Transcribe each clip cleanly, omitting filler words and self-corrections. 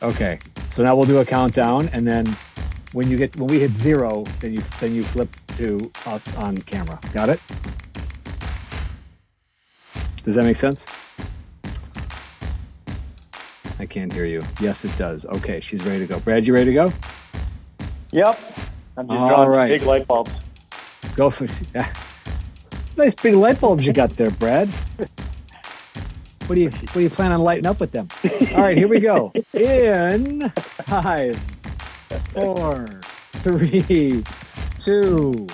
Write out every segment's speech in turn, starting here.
Okay, so now we'll do a countdown, and then when we hit zero, then you flip to us on camera. Got it? Does that make sense? I can't hear you. Yes, it does. Okay, she's ready to go. Brad, you ready to go? Yep. I'm just All drawing right. big light bulbs. Go for nice big light bulbs you got there, Brad. What do you plan on lighting up with them? All right, here we go. In 5, 4, 3, 2.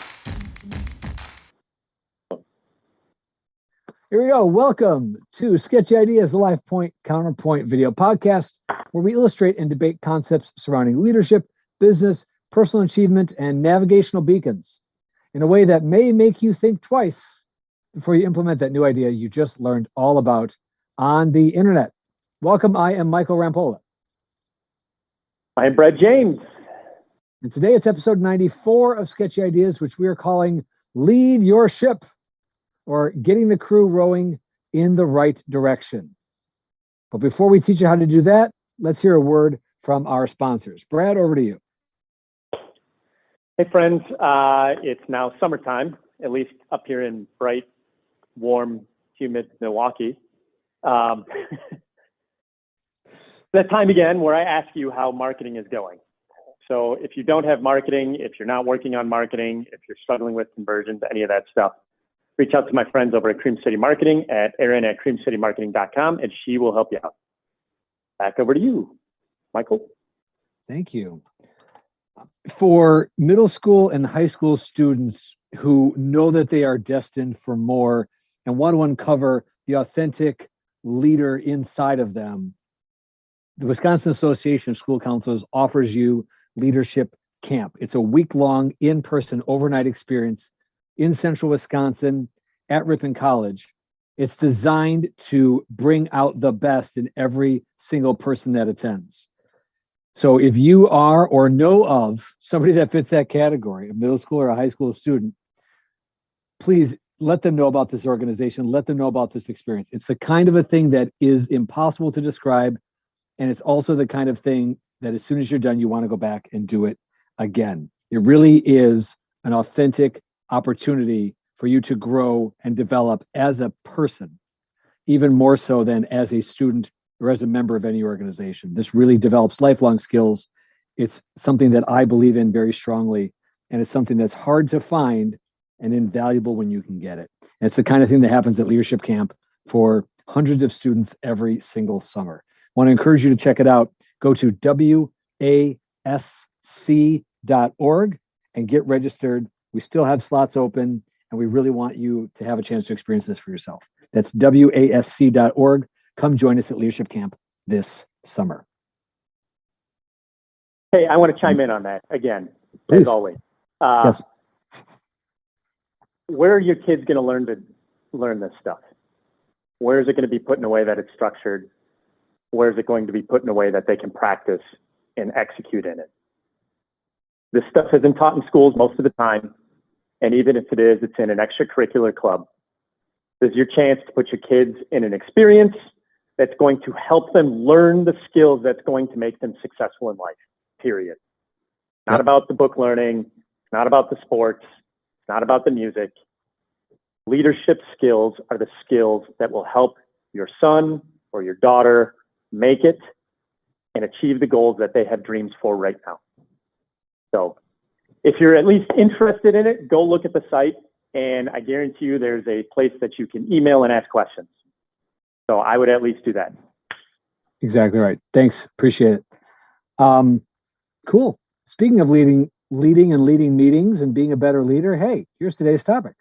Here we go. Welcome to Sketchy Ideas, the Life Point Counterpoint video podcast, where we illustrate and debate concepts surrounding leadership, business, personal achievement, and navigational beacons in a way that may make you think twice before you implement that new idea you just learned all about on the internet. Welcome. I am Michael Rampolla. I'm Brad James. And today it's episode 94 of Sketchy Ideas, which we are calling Lead Your Ship, or Getting the Crew Rowing in the Right Direction. But before we teach you how to do that, let's hear a word from our sponsors. Brad, over to you. Hey, friends. It's now summertime, at least up here in bright, warm, humid Milwaukee. That time again where I ask you how marketing is going. So if you don't have marketing, if you're not working on marketing, if you're struggling with conversions, any of that stuff, reach out to my friends over at Cream City Marketing at Erin@creamcitymarketing.com, and she will help you out. Back over to you, Michael. Thank you. For middle school and high school students who know that they are destined for more and want to uncover the authentic leader inside of them, the Wisconsin Association of School Counselors offers you Leadership Camp. It's a week-long in-person overnight experience in central Wisconsin at Ripon College. It's designed to bring out the best in every single person that attends. So if you are or know of somebody that fits that category, a middle school or a high school student, please let them know about this organization. Let them know about this experience. It's the kind of a thing that is impossible to describe. And it's also the kind of thing that as soon as you're done, you want to go back and do it again. It really is an authentic opportunity for you to grow and develop as a person, even more so than as a student or as a member of any organization. This really develops lifelong skills. It's something that I believe in very strongly, and it's something that's hard to find and invaluable when you can get it. And it's the kind of thing that happens at Leadership Camp for hundreds of students every single summer. I want to encourage you to check it out. Go to wasc.org and get registered. We still have slots open, and we really want you to have a chance to experience this for yourself. That's wasc.org. Come join us at Leadership Camp this summer. Hey, I want to chime in on that again, Please. as always. Yes. Where are your kids going to learn this stuff? Where is it going to be put in a way that it's structured? Where is it going to be put in a way that they can practice and execute in it? This stuff isn't taught in schools most of the time. And even if it is, it's in an extracurricular club. This is your chance to put your kids in an experience that's going to help them learn the skills that's going to make them successful in life, period. Not about the book learning, not about the sports, not about the music. Leadership skills are the skills that will help your son or your daughter make it and achieve the goals that they have dreams for right now. So if you're at least interested in it, go look at the site, and I guarantee you there's a place that you can email and ask questions. So I would at least do that. Exactly right. Thanks. Appreciate it. Cool. Speaking of leading meetings and being a better leader, hey, here's today's topic.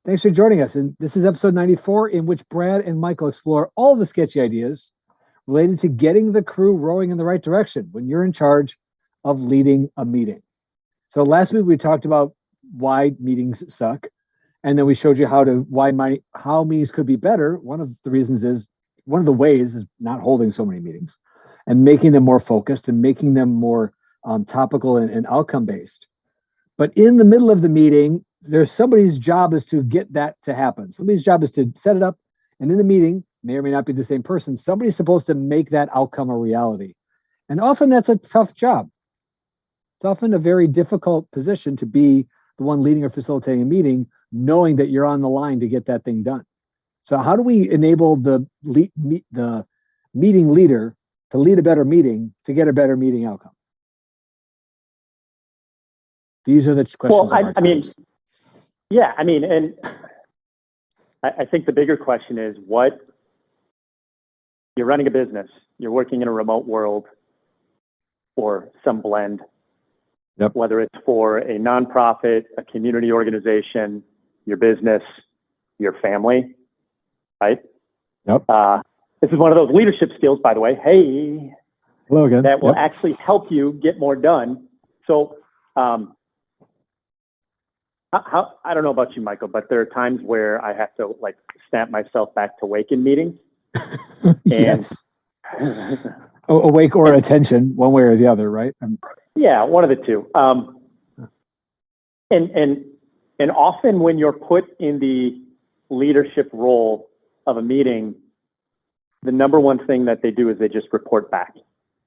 Thanks for joining us. And this is episode 94, in which Brad and Michael explore all the sketchy ideas related to getting the crew rowing in the right direction when you're in charge of leading a meeting. So last week we talked about why meetings suck, and then we showed you how meetings could be better. One of the ways is not holding so many meetings and making them more focused and making them more topical and outcome based. But in the middle of the meeting, there's somebody's job is to get that to happen. Somebody's job is to set it up, and in the meeting, may or may not be the same person, somebody's supposed to make that outcome a reality. And often that's a tough job. It's often a very difficult position to be the one leading or facilitating a meeting, knowing that you're on the line to get that thing done. So how do we enable the meeting leader to lead a better meeting to get a better meeting outcome? These are the questions. Well, I mean, yeah, I mean, and I think the bigger question is what you're running a business, you're working in a remote world or some blend, whether it's for a nonprofit, a community organization, your business, your family, right? Yep. This is one of those leadership skills, by the way. Hey, hello again. That will actually help you get more done. So, I don't know about you, Michael, but there are times where I have to like snap myself back to wake in meetings. Yes. Awake or attention, one way or the other, right? Yeah, one of the two. And often when you're put in the leadership role of a meeting, the number one thing that they do is they just report back,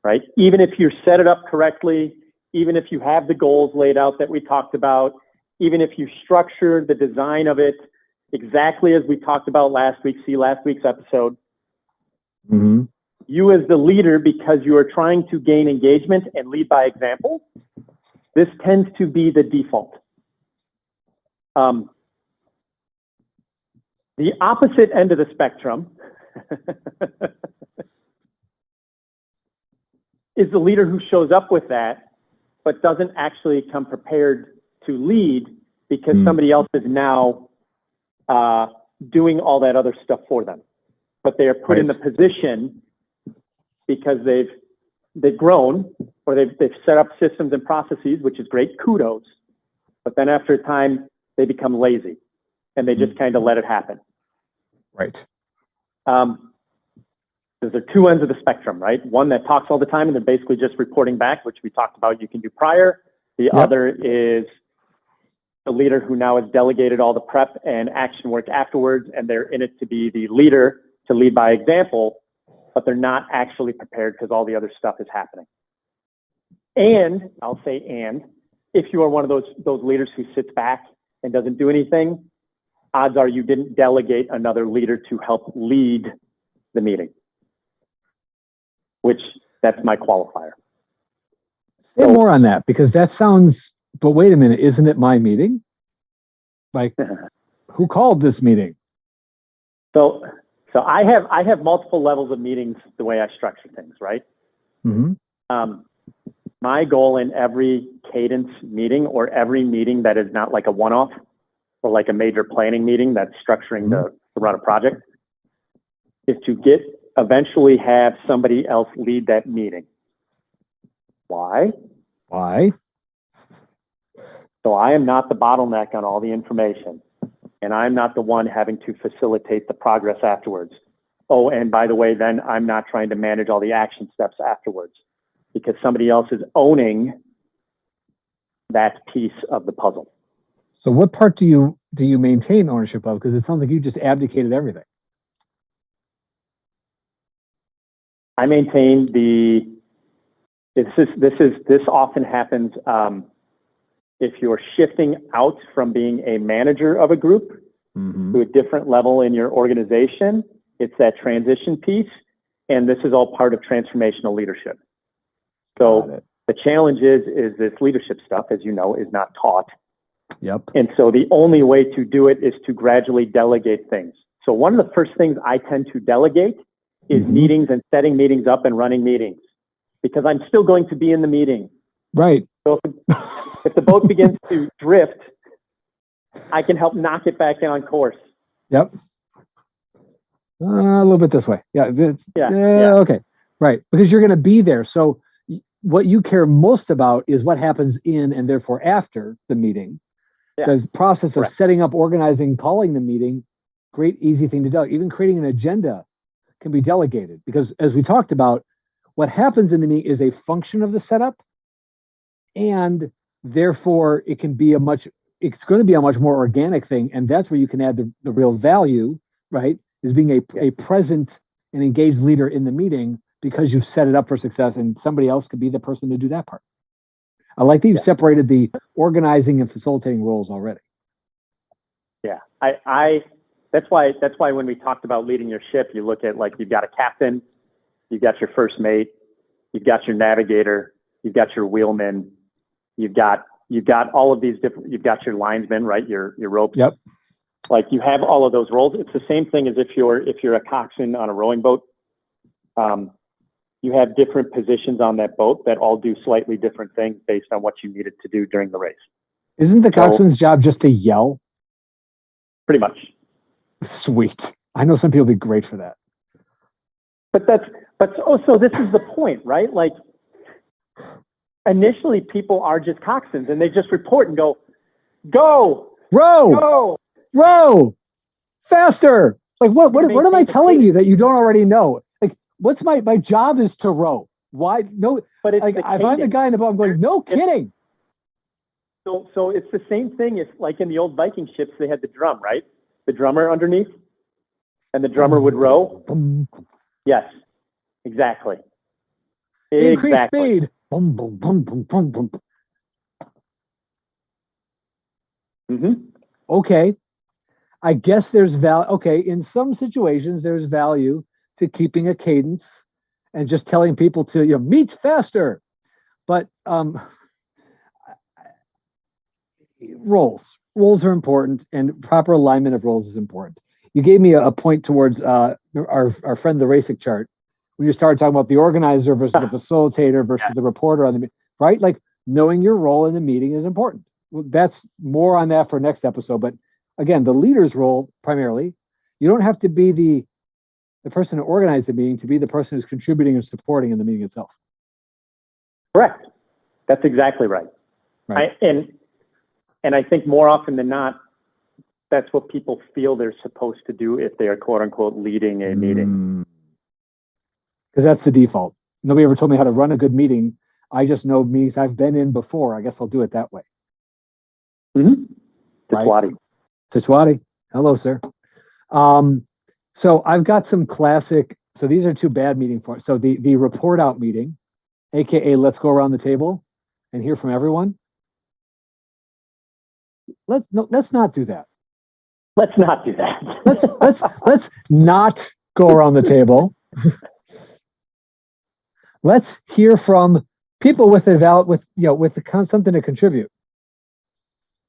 right? Even if you set it up correctly, even if you have the goals laid out that we talked about, even if you structure the design of it exactly as we talked about last week, see last week's episode, you as the leader, because you are trying to gain engagement and lead by example, this tends to be the default. The opposite end of the spectrum is the leader who shows up with that, but doesn't actually come prepared to lead because somebody else is now doing all that other stuff for them. But they are put in the position because they've grown or they've set up systems and processes, which is great, kudos. But then after a time, they become lazy and they just kind of let it happen. Right. Those are two ends of the spectrum, right? One that talks all the time and they're basically just reporting back, which we talked about you can do prior. The other is the leader who now has delegated all the prep and action work afterwards, and they're in it to be the leader to lead by example, but they're not actually prepared because all the other stuff is happening. And I'll say, and if you are one of those leaders who sits back and doesn't do anything, odds are you didn't delegate another leader to help lead the meeting, which that's my qualifier. Say more on that, because that sounds, but wait a minute, isn't it my meeting? Like, who called this meeting? So I have multiple levels of meetings the way I structure things, right? My goal in every cadence meeting or every meeting that is not like a one-off or like a major planning meeting that's structuring to run a project is to eventually have somebody else lead that meeting. Why? So I am not the bottleneck on all the information, and I'm not the one having to facilitate the progress afterwards. Oh, and by the way, then I'm not trying to manage all the action steps afterwards because somebody else is owning that piece of the puzzle. So what part do you maintain ownership of? Because it sounds like you just abdicated everything. I maintain this often happens if you're shifting out from being a manager of a group to a different level in your organization. It's that transition piece, and this is all part of transformational leadership. So the challenge is this leadership stuff, as you know, is not taught. And so the only way to do it is to gradually delegate things. So one of the first things I tend to delegate is meetings and setting meetings up and running meetings, because I'm still going to be in the meeting. Right. So if the boat begins to drift, I can help knock it back in on course. A little bit this way. Okay. Right. Because you're going to be there. So what you care most about is what happens in and therefore after the meeting. The process of setting up, organizing, calling the meeting, great, easy thing to do. Even creating an agenda can be delegated, because as we talked about, what happens in the meeting is a function of the setup, and therefore it's going to be a much more organic thing. And that's where you can add the real value, right? Is being a present and engaged leader in the meeting, because you've set it up for success, and somebody else could be the person to do that part. I like that you separated the organizing and facilitating roles already. Yeah, that's why when we talked about leading your ship, you look at, like, you've got a captain, you've got your first mate, you've got your navigator, you've got your wheelman, you've got all of these different, you've got your linesman, right? Your ropes. Yep. Like, you have all of those roles. It's the same thing as if you're a coxswain on a rowing boat. You have different positions on that boat that all do slightly different things based on what you needed to do during the race. Isn't the coxswain's job just to yell? Pretty much. Sweet. I know some people would be great for that. So this is the point, right? Like, initially people are just coxswains and they just report and go, row, faster. Like, what am I telling you that you don't already know? Like, what's my job is to row. Why? No, but it's like, if I'm the guy in the boat, I'm going, no kidding. So it's the same thing as, like, in the old Viking ships, they had the drum, right? The drummer underneath, and the drummer would row. Yes, exactly. Increase speed. Boom, boom, boom, boom, boom, boom. Mm-hmm. Okay. I guess there's value. Okay, in some situations, there's value to keeping a cadence and just telling people to meet faster. But roles are important, and proper alignment of roles is important. You gave me a point towards our friend the Rasic chart when you started talking about the organizer versus the facilitator versus the reporter on the right. Like, knowing your role in the meeting is important. That's more on that for next episode. But again, the leader's role primarily, you don't have to be the person to organize the meeting to be the person who's contributing and supporting in the meeting itself. Correct. That's exactly right. And I think more often than not, that's what people feel they're supposed to do if they are, quote unquote, leading a meeting. Because that's the default. Nobody ever told me how to run a good meeting. I just know meetings I've been in before. I guess I'll do it that way. Titwadi. Titwadi. Hello, sir. So I've got some classic. So these are two bad meeting forms. So the report out meeting, AKA let's go around the table and hear from everyone. Let's not do that. Let's not do that. let's not go around the table. Let's hear from people with something to contribute.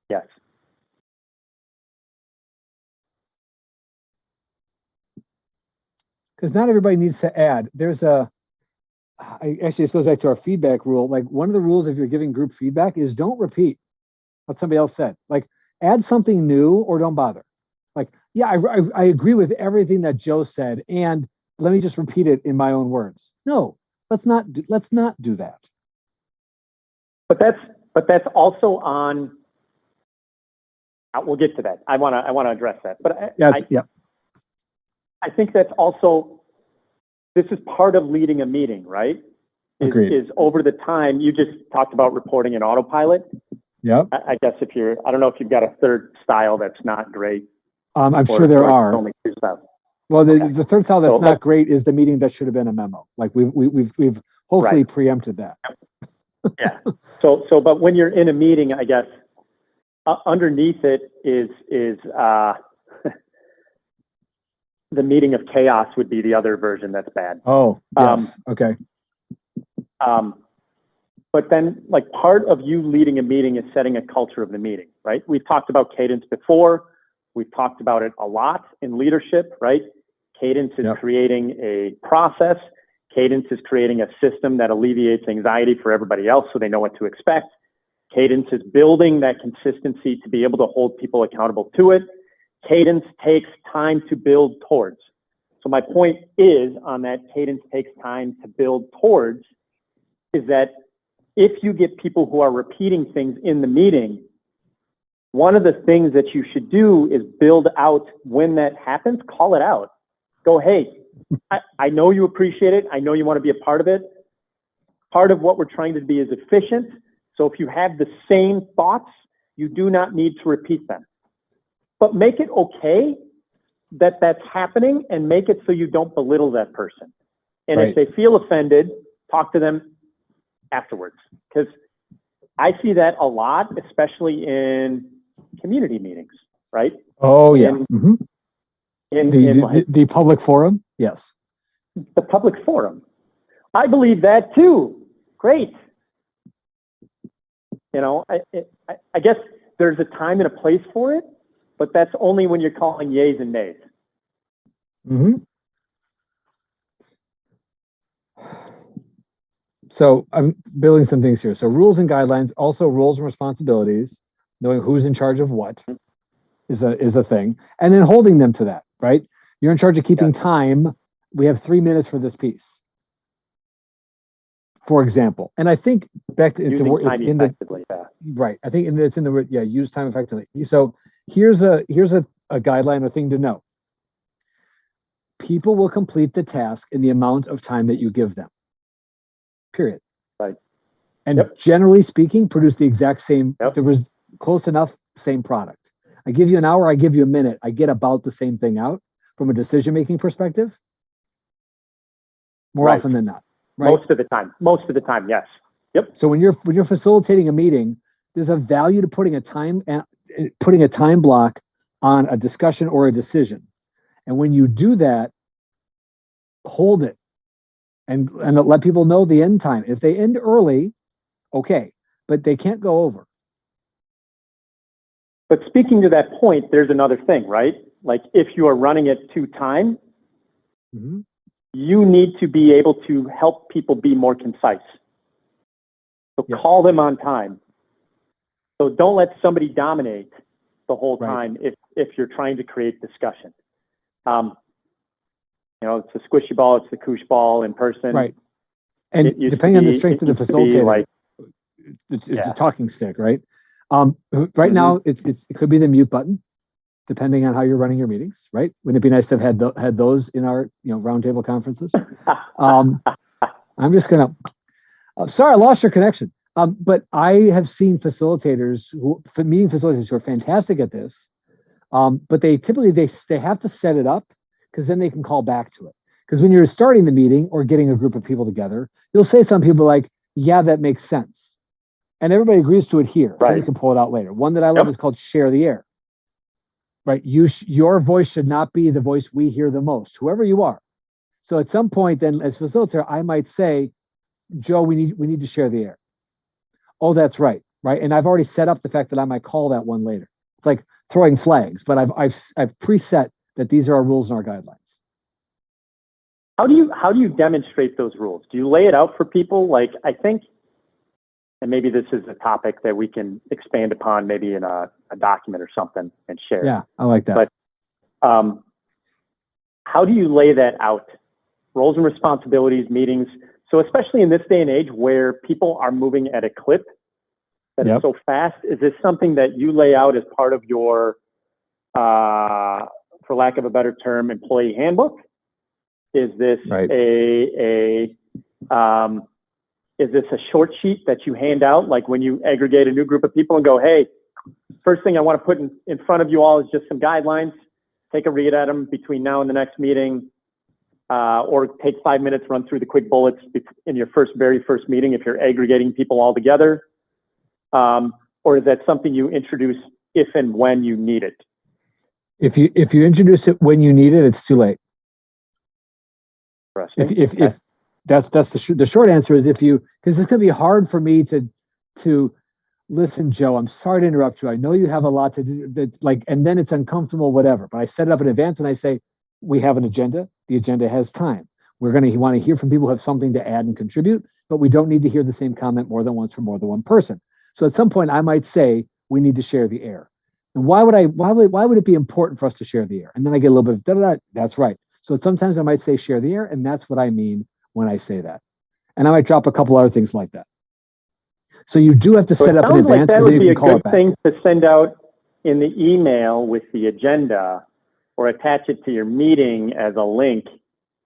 Yes. Because not everybody needs to add. There's actually, this goes back to our feedback rule. Like, one of the rules if you're giving group feedback is don't repeat what somebody else said. Like, add something new or don't bother. Like, yeah, I agree with everything that Joe said, and let me just repeat it in my own words. No, let's not do that. But that's also on. We'll get to that. I want to address that. But I think that's also, this is part of leading a meeting, right? Is over the time. You just talked about reporting in autopilot. Yep. I guess I don't know if you've got a third style that's not great. I'm sure there are. Only two styles. Well, the third style that's not great is the meeting that should have been a memo. Like, we've hopefully preempted that. Yeah. But when you're in a meeting, I guess underneath it is the meeting of chaos would be the other version that's bad. Oh, yes. Okay. But then, like, part of you leading a meeting is setting a culture of the meeting, right? We've talked about cadence before. We've talked about it a lot in leadership, right? Cadence is creating a process. Cadence is creating a system that alleviates anxiety for everybody else so they know what to expect. Cadence is building that consistency to be able to hold people accountable to it. Cadence takes time to build towards. So my point is on that cadence takes time to build towards is that if you get people who are repeating things in the meeting, one of the things that you should do is build out when that happens, call it out. Go, hey, I know you appreciate it. I know you want to be a part of it. Part of what we're trying to be is efficient. So if you have the same thoughts, you do not need to repeat them. But make it okay that that's happening and make it so you don't belittle that person. And if they feel offended, talk to them afterwards. Because I see that a lot, especially in community meetings, right? Oh, yeah. In The public forum? Yes. the public forum. I believe that too. Great. You know, I guess there's a time and a place for it, but that's only when you're calling yays and nays. So I'm building some things here. So rules and guidelines, also roles and responsibilities, knowing who's in charge of what is a thing, and then holding them to that, right? You're in charge of keeping time. We have 3 minutes for this piece, for example. And I think back to Using time effectively. Right. I think it's in the word, use time effectively. So here's a guideline, a thing to know. People will complete the task in the amount of time that you give them. Period. Right. And generally speaking, produce the exact same, there was close enough, same product. I give you an hour, I give you a minute, I get about the same thing out from a decision-making perspective. More often than not. Right? Most of the time, yes. Yep. So when you're facilitating a meeting, there's a value to putting a time block on a discussion or a decision. And when you do that, hold it and let people know the end time. If they end early, okay, but they can't go over. But speaking to that point, there's another thing, right? Like if you are running it to time, you need to be able to help people be more concise. So call them on time. So don't let somebody dominate the whole time if you're trying to create discussion. You know, it's a squishy ball, it's the koosh ball in person. Right. And depending on the strength of the facilitator, it's a talking stick, right? Right now, it could be the mute button, depending on how you're running your meetings, right? Wouldn't it be nice to have had those in our roundtable conferences? I'm just gonna. Sorry, I lost your connection. But I have seen facilitators who are fantastic at this, but they typically they have to set it up because then they can call back to it. Because when you're starting the meeting or getting a group of people together, you'll say some people like, "Yeah, that makes sense," and everybody agrees to it here. So you can pull it out later. One that I love is called "Share the Air." Right, your voice should not be the voice we hear the most, whoever you are. So at some point, then as facilitator, I might say, "Joe, we need to share the air." Oh, that's right, and I've already set up the fact that I might call that one later. It's like throwing flags, but I've preset that these are our rules and our guidelines. How do you demonstrate those rules? Do you lay it out for people? Like I think, and maybe this is a topic that we can expand upon, maybe in a document or something and share. Yeah, I like that. But how do you lay that out? Roles and responsibilities, meetings. So especially in this day and age where people are moving at a clip that is so fast, is this something that you lay out as part of your, for lack of a better term, employee handbook? Is this is this a short sheet that you hand out, like when you aggregate a new group of people and go, "Hey, first thing I want to put in front of you all is just some guidelines. Take a read at them between now and the next meeting." Or take 5 minutes, run through the quick bullets in your very first meeting if you're aggregating people all together? Or is that something you introduce if and when you need it? If you introduce it when you need it, it's too late. If that's the short answer is because it's going to be hard for me to listen, Joe, I'm sorry to interrupt you. I know you have a lot to do, and then it's uncomfortable, whatever. But I set it up in advance and I say, we have an agenda. The agenda has time. We're going to want to hear from people who have something to add and contribute, but we don't need to hear the same comment more than once from more than one person. So at some point I might say, we need to share the air. And why would it be important for us to share the air? And then I get a little bit of da-da-da. That's right. So sometimes I might say share the air, and that's what I mean when I say that. And I might drop a couple other things like that. So you do have to set up in advance. That would be a good thing to send out in the email with the agenda, or attach it to your meeting as a link.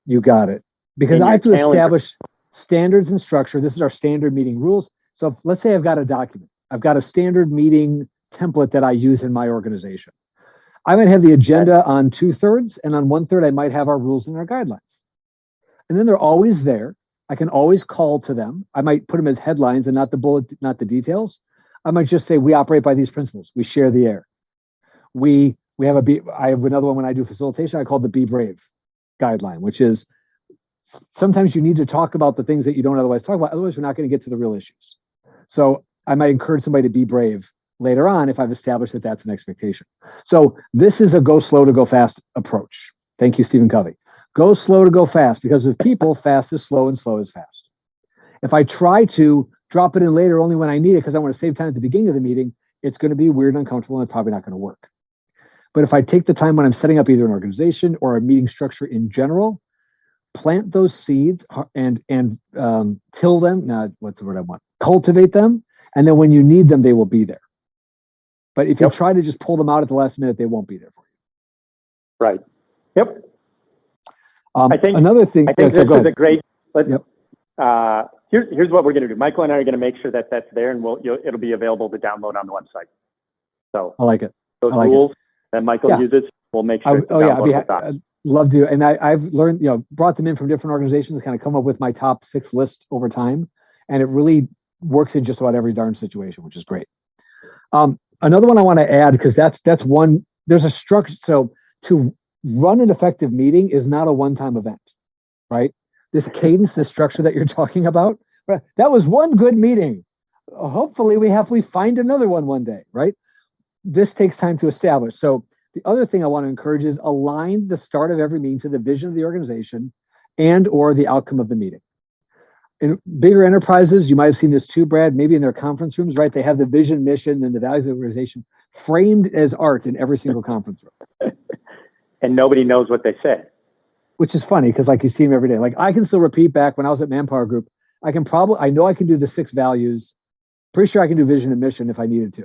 You got it. Because I have to establish standards and structure. This is our standard meeting rules. So let's say I've got a document. I've got a standard meeting template that I use in my organization. I might have the agenda on 2/3, and on 1/3, I might have our rules and our guidelines. and then they're always there. I can always call to them. I might put them as headlines and not the bullet, not the details. I might just say we operate by these principles. We share the air. We have I have another one when I do facilitation. I call the Be Brave guideline, which is sometimes you need to talk about the things that you don't otherwise talk about. Otherwise, we're not going to get to the real issues. So I might encourage somebody to be brave later on if I've established that that's an expectation. So this is a go slow to go fast approach. Thank you, Stephen Covey. Go slow to go fast, because with people, fast is slow and slow is fast. If I try to drop it in later only when I need it because I want to save time at the beginning of the meeting, it's going to be weird and uncomfortable and it's probably not going to work. But if I take the time when I'm setting up either an organization or a meeting structure in general, plant those seeds and till them, not what's the word I want, cultivate them, and then when you need them, they will be there. But if you try to just pull them out at the last minute, they won't be there for you. Right. Yep. I think another thing. I think this is a great. Here's what we're going to do. Michael and I are going to make sure that that's there, and it'll be available to download on the website. So I like it. Those rules that Michael uses, we'll make sure. I'd love to. And I've learned, brought them in from different organizations, kind of come up with my top 6 list over time, and it really works in just about every darn situation, which is great. Another one I want to add, because that's one. There's a structure. So to run an effective meeting is not a one-time event, right? This cadence, this structure that you're talking about, that was one good meeting. Hopefully we find another one day, right? This takes time to establish. So the other thing I want to encourage is align the start of every meeting to the vision of the organization and or the outcome of the meeting. In bigger enterprises, you might have seen this too, Brad, maybe in their conference rooms, right? They have the vision, mission, and the values of the organization framed as art in every single conference room. And nobody knows what they say. Which is funny because you see them every day. I can still repeat back when I was at Manpower Group, I know I can do the 6 values. Pretty sure I can do vision and mission if I needed to.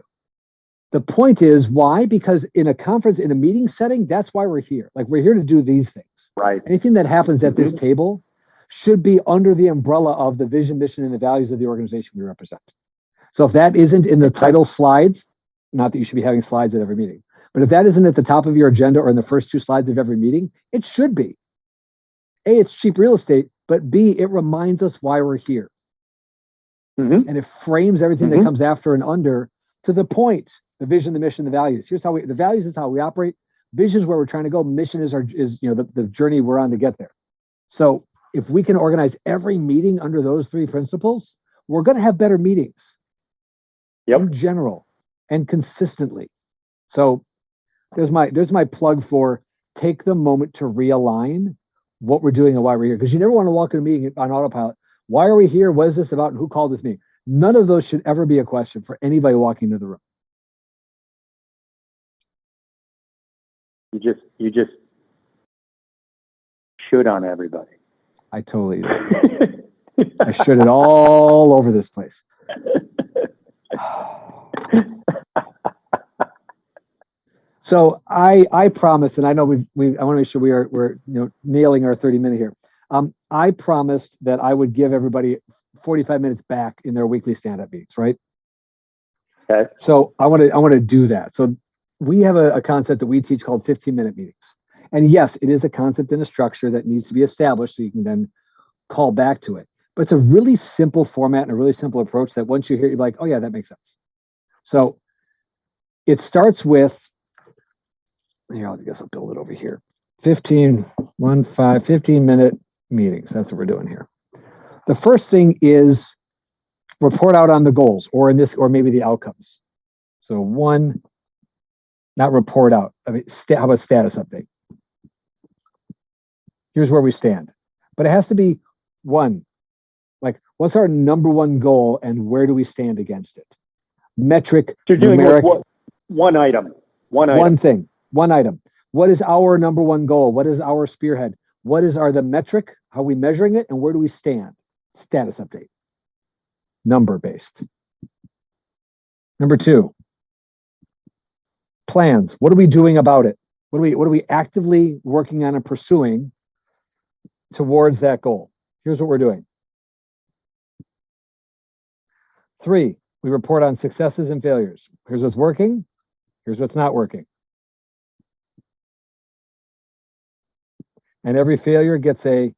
The point is why? Because in a conference, in a meeting setting, that's why we're here. We're here to do these things. Right. Anything that happens at this table should be under the umbrella of the vision, mission, and the values of the organization we represent. So if that isn't in the title slides, not that you should be having slides at every meeting, but if that isn't at the top of your agenda or in the first 2 slides of every meeting, it should be. A, it's cheap real estate, but B, it reminds us why we're here. And it frames everything that comes after and under to the point, the vision, the mission, the values. Here's how the values is how we operate. Vision is where we're trying to go. Mission is the journey we're on to get there. So if we can organize every meeting under those 3 principles, we're going to have better meetings in general and consistently. So there's my plug for take the moment to realign what we're doing and why we're here. Because you never want to walk in a meeting on autopilot. Why are we here? What is this about? And who called this meeting? None of those should ever be a question for anybody walking into the room. You just should on everybody. I totally do. I should it all over this place. So I promise, and I know I want to make sure we're nailing our 30-minute here. I promised that I would give everybody 45 minutes back in their weekly stand-up meetings, right? Okay. So I want to do that. So we have a concept that we teach called 15-minute meetings. And yes, it is a concept and a structure that needs to be established so you can then call back to it. But it's a really simple format and a really simple approach that once you hear it, you're like, oh yeah, that makes sense. So it starts with, I guess I'll build it over here. 15-minute meetings. That's what we're doing here. The first thing is report out on the goals or maybe the outcomes. So not report out. How about status update? Here's where we stand. But it has to be one. What's our number one goal and where do we stand against it? Metric, you're doing numeric, one item. One thing. One item. What is our number one goal? What is our spearhead? What is the metric? How are we measuring it? And where do we stand? Status update. Number based. Number 2. Plans. What are we doing about it? What are we actively working on and pursuing towards that goal? Here's what we're doing. 3, we report on successes and failures. Here's what's working. Here's what's not working. And every failure gets a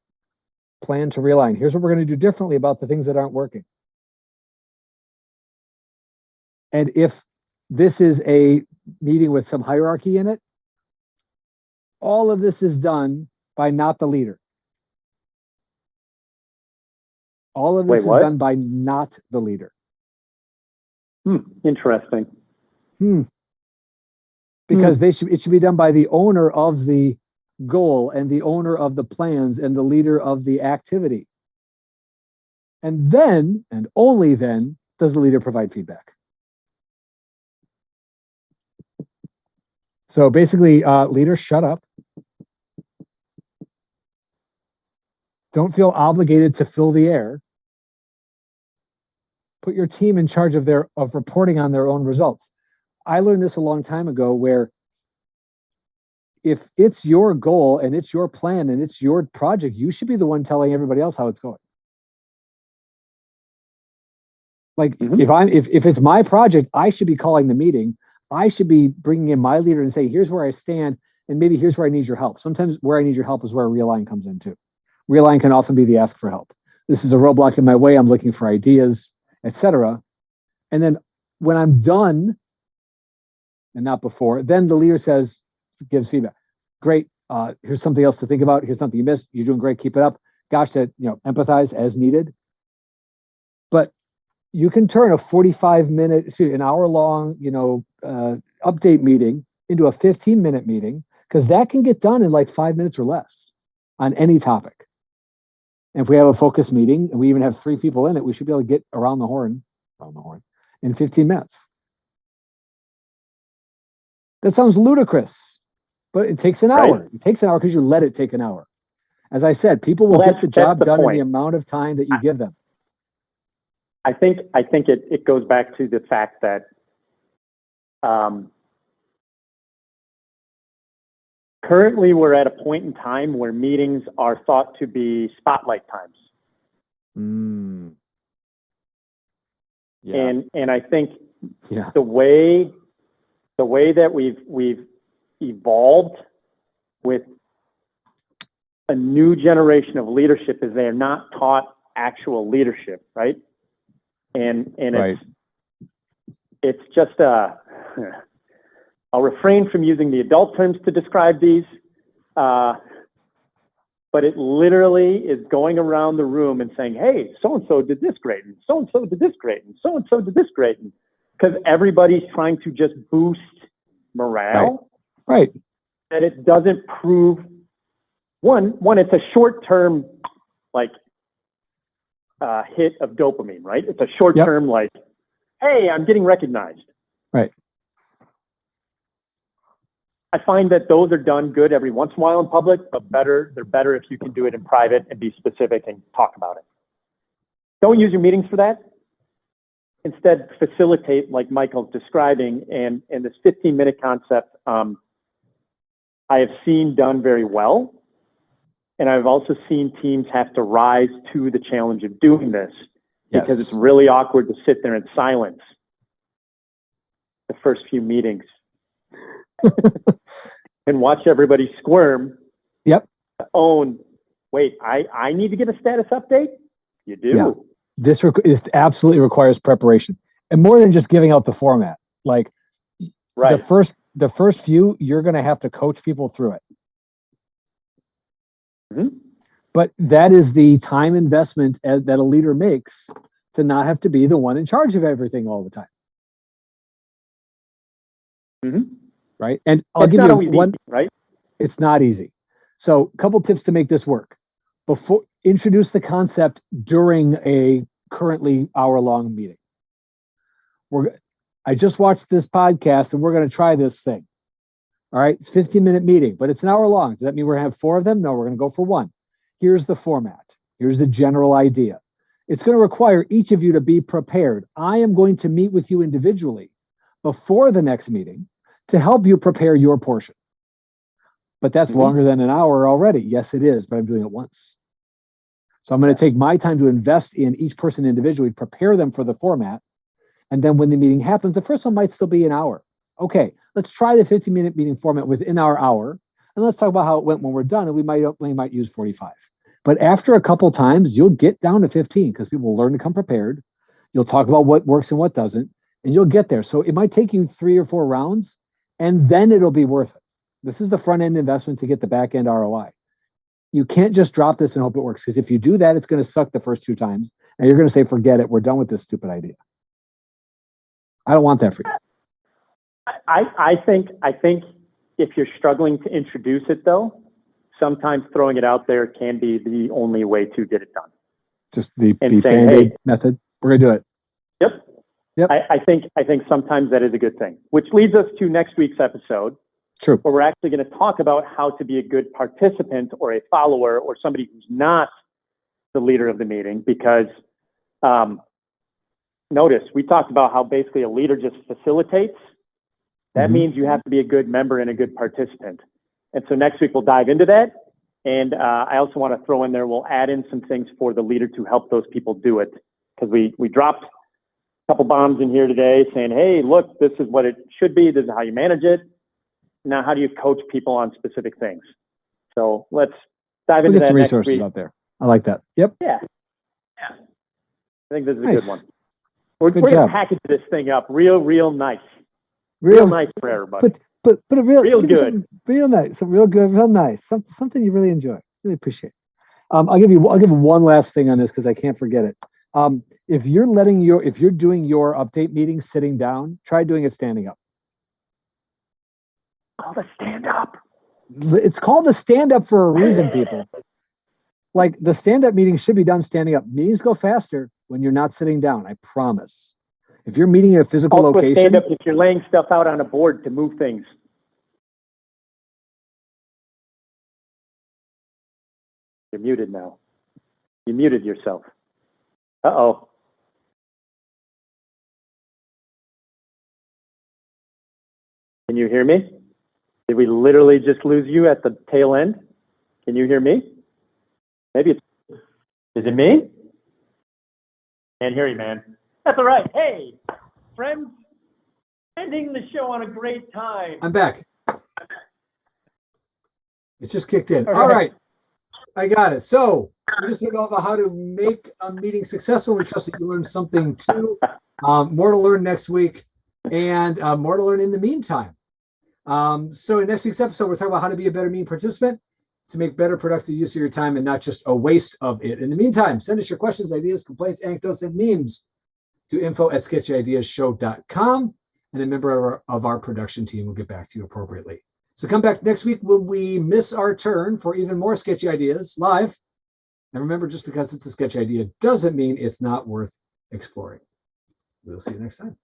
plan to realign. Here's what we're going to do differently about the things that aren't working. And if this is a meeting with some hierarchy in it, all of this is done by not the leader. All of this is done by not the leader. Interesting. Because it should be done by the owner of the goal and the owner of the plans and the leader of the activity. And then, and only then, does the leader provide feedback. So basically, leaders, shut up. Don't feel obligated to fill the air. Put your team in charge of reporting on their own results. I learned this a long time ago, where if it's your goal and it's your plan and it's your project, you should be the one telling everybody else how it's going. Like if it's my project, I should be calling the meeting. I should be bringing in my leader and say, here's where I stand, and maybe here's where I need your help. Sometimes where I need your help is where realign comes in too. Realign can often be the ask for help. This is a roadblock in my way. I'm looking for ideas, etc. And then when I'm done, and not before, then the leader gives feedback. Great. Here's something else to think about. Here's something you missed. You're doing great. Keep it up. Gosh, empathize as needed. But you can turn a 45-minute, an hour-long, update meeting into a 15-minute meeting, because that can get done in like 5 minutes or less on any topic. And if we have a focus meeting and we even have 3 people in it, we should be able to get around the horn in 15 minutes. That sounds ludicrous, but it takes an hour. Right. It takes an hour because you let it take an hour. As I said, people will get the job done in the amount of time that you give them. I think it goes back to the fact that currently we're at a point in time where meetings are thought to be spotlight times. Yeah. And I think the way that we've evolved with a new generation of leadership is they're not taught actual leadership, right? And right. it's just I'll refrain from using the adult terms to describe these, but it literally is going around the room and saying, hey, so-and-so did this great, and so-and-so did this great, and so-and-so did this great, because everybody's trying to just boost morale. Right. That it doesn't prove, one, it's a short-term, hit of dopamine, right? It's a short-term, hey, I'm getting recognized. Right. I find that those are done good every once in a while in public, but they're better if you can do it in private and be specific and talk about it. Don't use your meetings for that. Instead, facilitate, like Michael's describing, and this 15-minute concept I have seen done very well. And I've also seen teams have to rise to the challenge of doing this because it's really awkward to sit there in silence the first few meetings and watch everybody squirm. Yep. Wait, I need to give a status update? You do. Yeah. This absolutely requires preparation, and more than just giving out the format. Like the first few, you're going to have to coach people through it. But that is the time investment that a leader makes to not have to be the one in charge of everything all the time. Right? And I'll give you one. Right? It's not easy. So a couple tips to make this work. Introduce the concept during a currently hour-long meeting. I just watched this podcast and we're going to try this thing. All right, it's a 15-minute meeting, but it's an hour long. Does that mean we're going to have 4 of them? No, we're going to go for 1. Here's the format. Here's the general idea. It's going to require each of you to be prepared. I am going to meet with you individually before the next meeting to help you prepare your portion. But that's longer than an hour already. Yes, it is, but I'm doing it once. So I'm going to take my time to invest in each person individually, prepare them for the format. And then when the meeting happens, the first one might still be an hour. Okay, let's try the 15-minute meeting format within our hour, and let's talk about how it went when we're done, and we might use 45. But after a couple times, you'll get down to 15 because people will learn to come prepared. You'll talk about what works and what doesn't, and you'll get there. So it might take you 3 or 4 rounds, and then it'll be worth it. This is the front end investment to get the back end ROI. You can't just drop this and hope it works, because if you do that, it's going to suck the first 2 times, and you're going to say, forget it, we're done with this stupid idea. I don't want that for you. I think if you're struggling to introduce it, though, sometimes throwing it out there can be the only way to get it done. Just the saying, Band-Aid method. We're going to do it. Yep. I think sometimes that is a good thing, which leads us to next week's episode. True. Where we're actually going to talk about how to be a good participant or a follower or somebody who's not the leader of the meeting, because notice we talked about how basically a leader just facilitates. That means you have to be a good member and a good participant. And so next week we'll dive into that. And I also want to throw in there, we'll add in some things for the leader to help those people do it. Because we dropped a couple bombs in here today saying, hey, look, this is what it should be. This is how you manage it. Now, how do you coach people on specific things? So let's dive into that next week. Resources out there. I like that. Yep. Yeah. I think this is a good one. We're going to package this thing up real nice. Real nice for everybody. But a real good. Real nice. Real good, real nice. Something you really enjoy. Really appreciate. I'll give one last thing on this because I can't forget it. If you're doing your update meeting sitting down, try doing it standing up. Called a stand up. It's called a stand up for a reason, people. Like the stand up meeting should be done standing up. Meetings go faster when you're not sitting down. I promise. If you're meeting in a physical location, stand up if you're laying stuff out on a board to move things. You're muted now. You muted yourself. Uh-oh. Can you hear me? Did we literally just lose you at the tail end? Can you hear me? Maybe it's... Is it me? Can't hear you, man. That's all right. Hey, friends, ending the show on a great time. I'm back. It just kicked in. All right. I got it. So we just talked about how to make a meeting successful. We trust that you learned something too. More to learn next week, and more to learn in the meantime. So in next week's episode, we're talking about how to be a better meeting participant to make better productive use of your time and not just a waste of it. In the meantime, send us your questions, ideas, complaints, anecdotes, and memes to info@sketchyideasshow.com, and a member of our production team will get back to you appropriately. So come back next week when we miss our turn for even more sketchy ideas live. And remember, just because it's a sketchy idea doesn't mean it's not worth exploring. We'll see you next time.